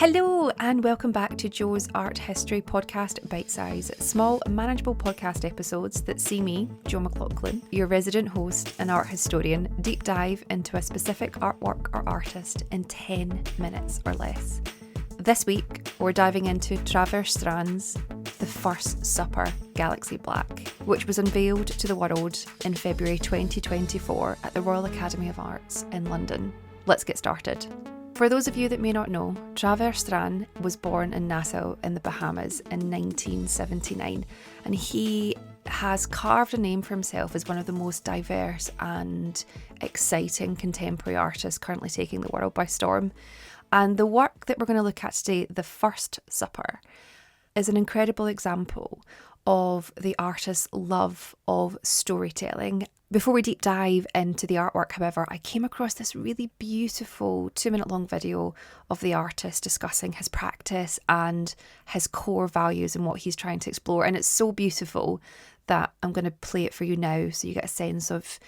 Hello and welcome back to Jo's Art History Podcast Bitesize, small manageable podcast episodes that see me, Jo McLaughlin, your resident host and art historian, deep dive into a specific artwork or artist in 10 minutes or less. This week, we're diving into Tavares Strachan's The First Supper, Galaxy Black, which was unveiled to the world in February 2024 at the Royal Academy of Arts in London. Let's get started. For those of you that may not know, Tavares Strachan was born in Nassau in the Bahamas in 1979, and he has carved a name for himself as one of the most diverse and exciting contemporary artists currently taking the world by storm. And the work that we're going to look at today, The First Supper, is an incredible example of the artist's love of storytelling. Before we deep dive into the artwork, however, I came across this really beautiful 2-minute long video of the artist discussing his practice and his core values and what he's trying to explore. And it's so beautiful that I'm going to play it for you now so you get a sense of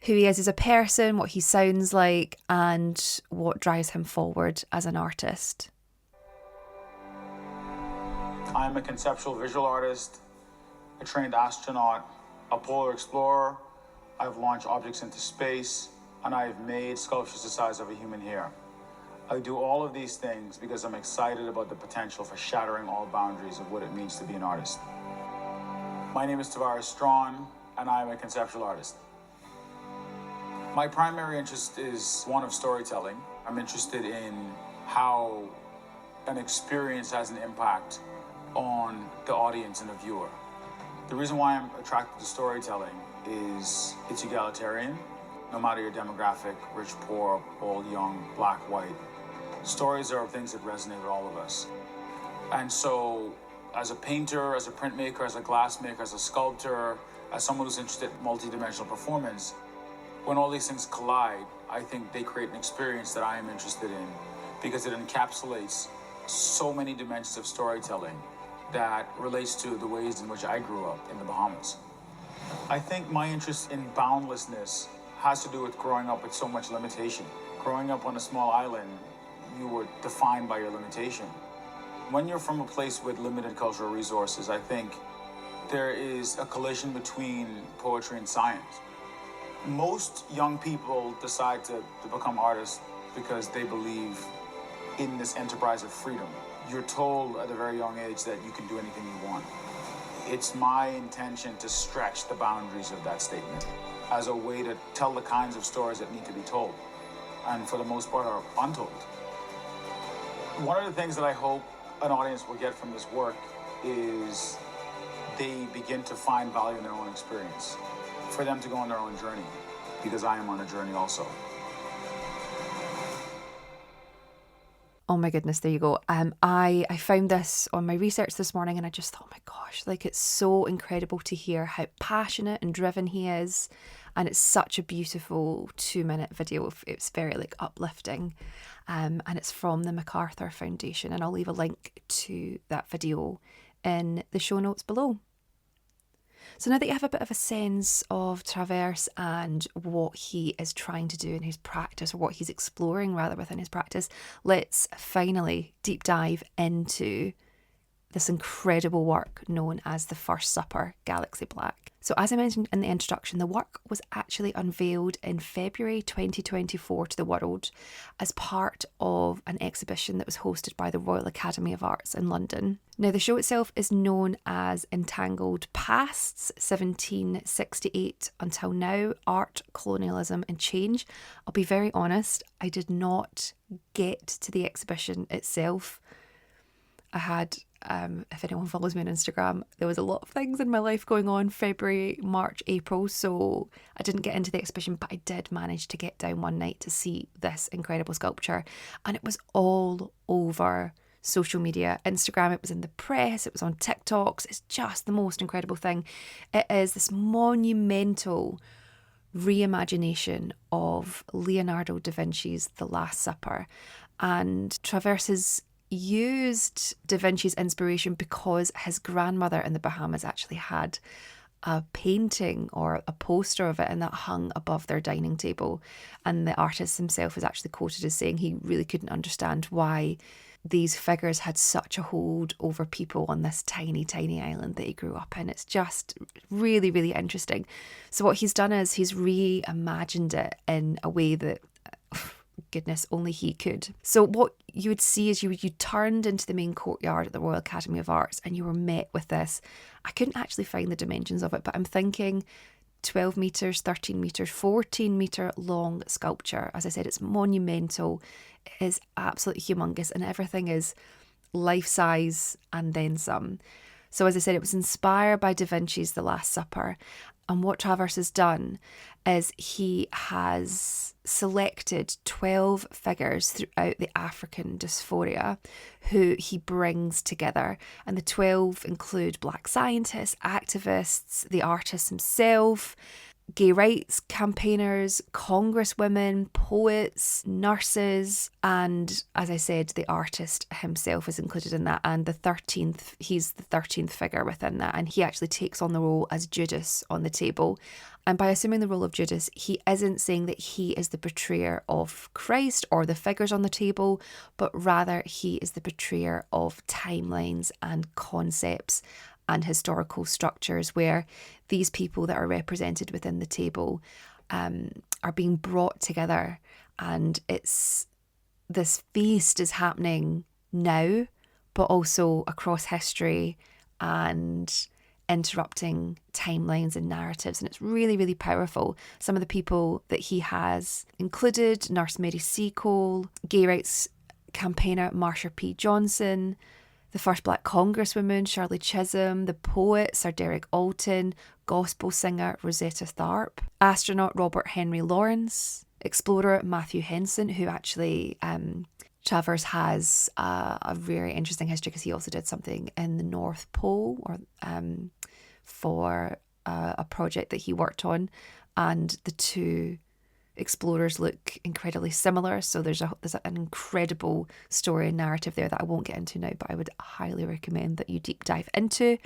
who he is as a person, what he sounds like, and what drives him forward as an artist. I'm a conceptual visual artist, a trained astronaut, a polar explorer. I've launched objects into space, and I've made sculptures the size of a human hair. I do all of these things because I'm excited about the potential for shattering all boundaries of what it means to be an artist. My name is Tavares Strachan, and I'm a conceptual artist. My primary interest is one of storytelling. I'm interested in how an experience has an impact on the audience and the viewer. The reason why I'm attracted to storytelling is it's egalitarian, no matter your demographic, rich, poor, old, young, black, white. Stories are things that resonate with all of us. And so as a painter, as a printmaker, as a glassmaker, as a sculptor, as someone who's interested in multi-dimensional performance, when all these things collide, I think they create an experience that I am interested in because it encapsulates so many dimensions of storytelling that relates to the ways in which I grew up in the Bahamas. I think my interest in boundlessness has to do with growing up with so much limitation. Growing up on a small island, you were defined by your limitation. When you're from a place with limited cultural resources, I think there is a collision between poetry and science. Most young people decide to become artists because they believe in this enterprise of freedom. You're told at a very young age that you can do anything you want. It's my intention to stretch the boundaries of that statement as a way to tell the kinds of stories that need to be told, and for the most part are untold. One of the things that I hope an audience will get from this work is they begin to find value in their own experience, for them to go on their own journey, because I am on a journey also. Oh my goodness, there you go. I found this on my research this morning and I just thought, oh my gosh, like it's so incredible to hear how passionate and driven he is. And it's such a beautiful 2-minute video. It's very like uplifting. And it's from the MacArthur Foundation. And I'll leave a link to that video in the show notes below. So now that you have a bit of a sense of Tavares and what he is trying to do in his practice, or what he's exploring rather within his practice, let's finally deep dive into this incredible work known as The First Supper, Galaxy Black. So as I mentioned in the introduction, the work was actually unveiled in February 2024 to the world as part of an exhibition that was hosted by the Royal Academy of Arts in London. Now, the show itself is known as Entangled Pasts, 1768 until now, Art, Colonialism and Change. I'll be very honest, I did not get to the exhibition itself. I had, if anyone follows me on Instagram, there was a lot of things in my life going on February, March, April, so I didn't get into the exhibition, but I did manage to get down one night to see this incredible sculpture, and it was all over social media. Instagram, it was in the press, it was on TikToks. It's just the most incredible thing. It is this monumental reimagination of Leonardo da Vinci's The Last Supper, and Tavares used Da Vinci's inspiration because his grandmother in the Bahamas actually had a painting or a poster of it, and that hung above their dining table. And the artist himself was actually quoted as saying he really couldn't understand why these figures had such a hold over people on this tiny, tiny island that he grew up in. It's just really, really interesting. So what he's done is he's reimagined it in a way that, goodness, only he could. So what you would see is you turned into the main courtyard at the Royal Academy of Arts and you were met with this. I couldn't actually find the dimensions of it, but I'm thinking 12 metres, 13 metres, 14 metre long sculpture. As I said, it's monumental. It is absolutely humongous and everything is life-size and then some. So as I said, it was inspired by Da Vinci's The Last Supper. And what Tavares has done is he has selected 12 figures throughout the African diaspora who he brings together. And the 12 include Black scientists, activists, the artist himself, gay rights campaigners, congresswomen, poets, nurses, and as I said, the artist himself is included in that. And he's the 13th figure within that. And he actually takes on the role as Judas on the table. And by assuming the role of Judas, he isn't saying that he is the betrayer of Christ or the figures on the table, but rather he is the betrayer of timelines and concepts and historical structures where these people that are represented within the table are being brought together. And this feast is happening now, but also across history and interrupting timelines and narratives. And it's really, really powerful. Some of the people that he has included: Nurse Mary Seacole, gay rights campaigner Marsha P. Johnson, the first Black Congresswoman, Shirley Chisholm, the poet, Sir Derek Alton, gospel singer Rosetta Tharpe, astronaut Robert Henry Lawrence, explorer Matthew Henson, who actually Travers has a very interesting history because he also did something in the North Pole or for a project that he worked on, and the two explorers look incredibly similar. So there's an incredible story and narrative there that I won't get into now, but I would highly recommend that you deep dive into.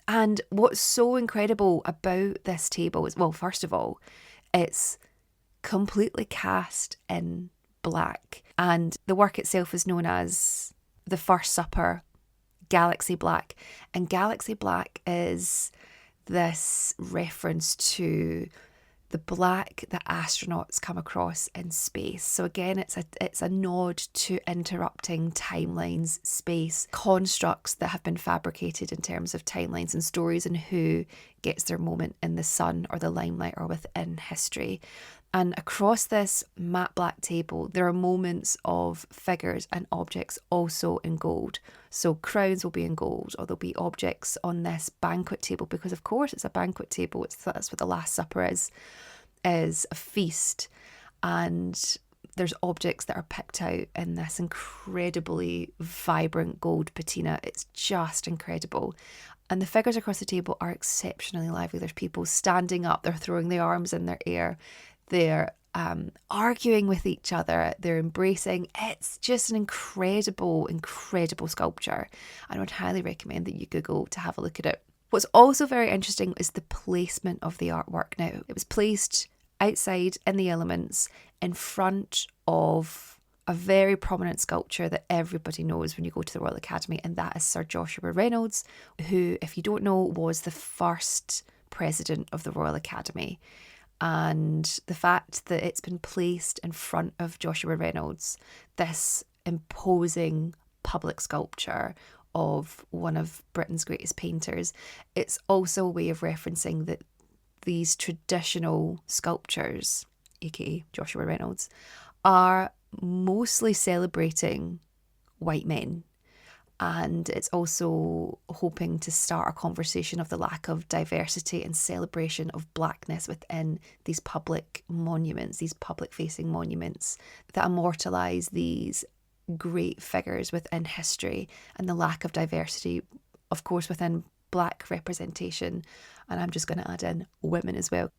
And what's so incredible about this table is, well, first of all, it's completely cast in black, and the work itself is known as The First Supper, Galaxy Black. And Galaxy Black is this reference to the black that astronauts come across in space. So again, it's a nod to interrupting timelines, space, constructs that have been fabricated in terms of timelines and stories, and who gets their moment in the sun or the limelight or within history. And across this matte black table, there are moments of figures and objects also in gold. So crowns will be in gold, or there'll be objects on this banquet table, because of course it's a banquet table. That's what the Last Supper is a feast. And there's objects that are picked out in this incredibly vibrant gold patina. It's just incredible. And the figures across the table are exceptionally lively. There's people standing up, they're throwing their arms in their air, they're arguing with each other, they're embracing. It's just an incredible, incredible sculpture. I would highly recommend that you Google to have a look at it. What's also very interesting is the placement of the artwork now. It was placed outside in the elements in front of a very prominent sculpture that everybody knows when you go to the Royal Academy, and that is Sir Joshua Reynolds, who, if you don't know, was the first president of the Royal Academy. And the fact that it's been placed in front of Joshua Reynolds, this imposing public sculpture of one of Britain's greatest painters, it's also a way of referencing that these traditional sculptures, aka Joshua Reynolds, are mostly celebrating white men. And it's also hoping to start a conversation of the lack of diversity and celebration of blackness within these public monuments, these public-facing monuments that immortalise these great figures within history, and the lack of diversity, of course, within black representation. And I'm just going to add in women as well.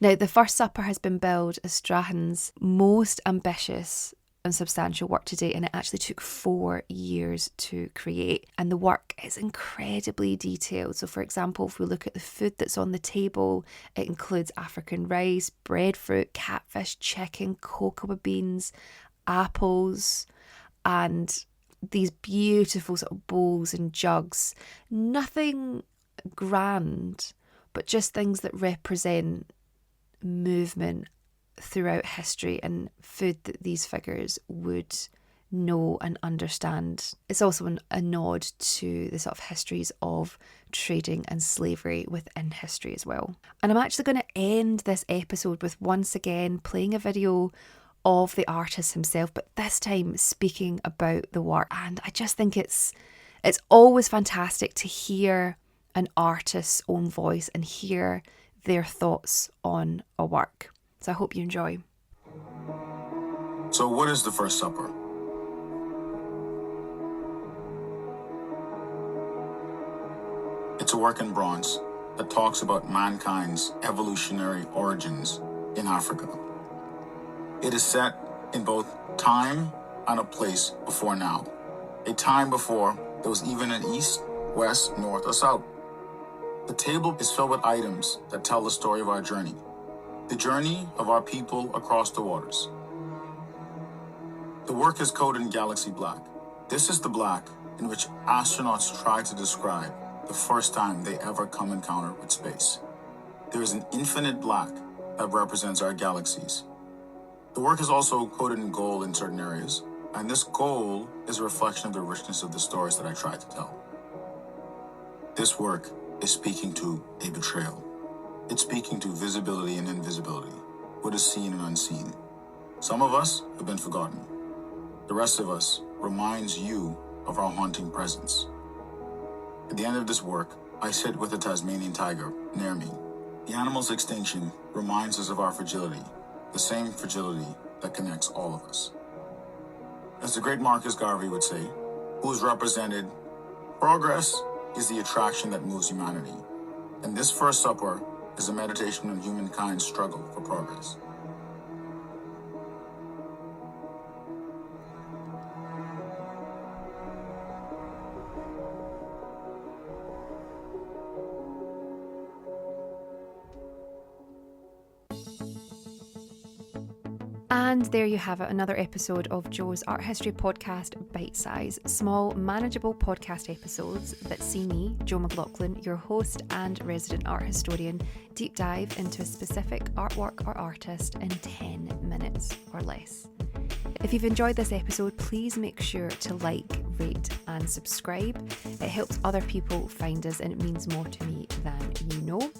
Now, The First Supper has been billed as Strachan's most ambitious and substantial work to date, and it actually took 4 years to create. And the work is incredibly detailed. So for example, if we look at the food that's on the table, it includes African rice, breadfruit, catfish, chicken, cocoa beans, apples, and these beautiful sort of bowls and jugs. Nothing grand, but just things that represent movement throughout history and food that these figures would know and understand. It's also a nod to the sort of histories of trading and slavery within history as well. And I'm actually going to end this episode with once again playing a video of the artist himself, but this time speaking about the work. And I just think it's always fantastic to hear an artist's own voice and hear their thoughts on a work. So I hope you enjoy. So what is the First Supper? It's a work in bronze that talks about mankind's evolutionary origins in Africa. It is set in both time and a place before now. A time before there was even an east, west, north, or south. The table is filled with items that tell the story of our journey. The journey of our people across the waters. The work is coded in galaxy black. This is the black in which astronauts try to describe the first time they ever come encounter with space. There is an infinite black that represents our galaxies. The work is also coded in gold in certain areas, and this gold is a reflection of the richness of the stories that I try to tell. This work is speaking to a betrayal. It's speaking to visibility and invisibility, what is seen and unseen. Some of us have been forgotten. The rest of us reminds you of our haunting presence. At the end of this work, I sit with a Tasmanian tiger near me. The animal's extinction reminds us of our fragility, the same fragility that connects all of us. As the great Marcus Garvey would say, who is represented, progress is the attraction that moves humanity. And this First Supper is a meditation on humankind's struggle for progress. And there you have it, another episode of Jo's Art History podcast, Bitesize. Small, manageable podcast episodes that see me, Jo McLaughlin, your host and resident art historian, deep dive into a specific artwork or artist in 10 minutes or less. If you've enjoyed this episode, please make sure to like, rate and subscribe. It helps other people find us and it means more to me than you know.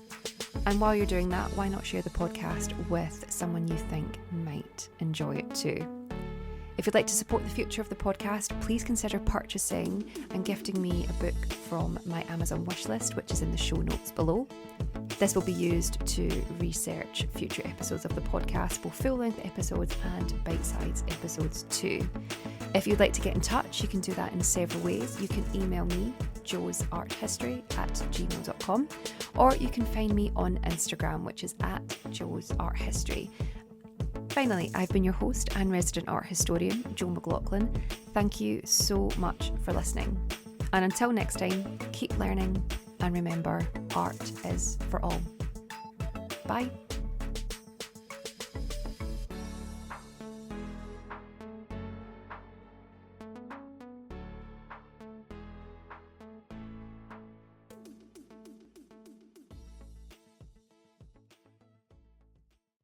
And while you're doing that, why not share the podcast with someone you think might enjoy it too? If you'd like to support the future of the podcast, please consider purchasing and gifting me a book from my Amazon wishlist, which is in the show notes below. This will be used to research future episodes of the podcast, both full-length episodes and bite-sized episodes too. If you'd like to get in touch, you can do that in several ways. You can email me, joesarthistory@gmail.com, or you can find me on Instagram, which is @joesarthistory. Finally, I've been your host and resident art historian, Jo McLaughlin. Thank you so much for listening. And until next time, keep learning and remember, art is for all. Bye.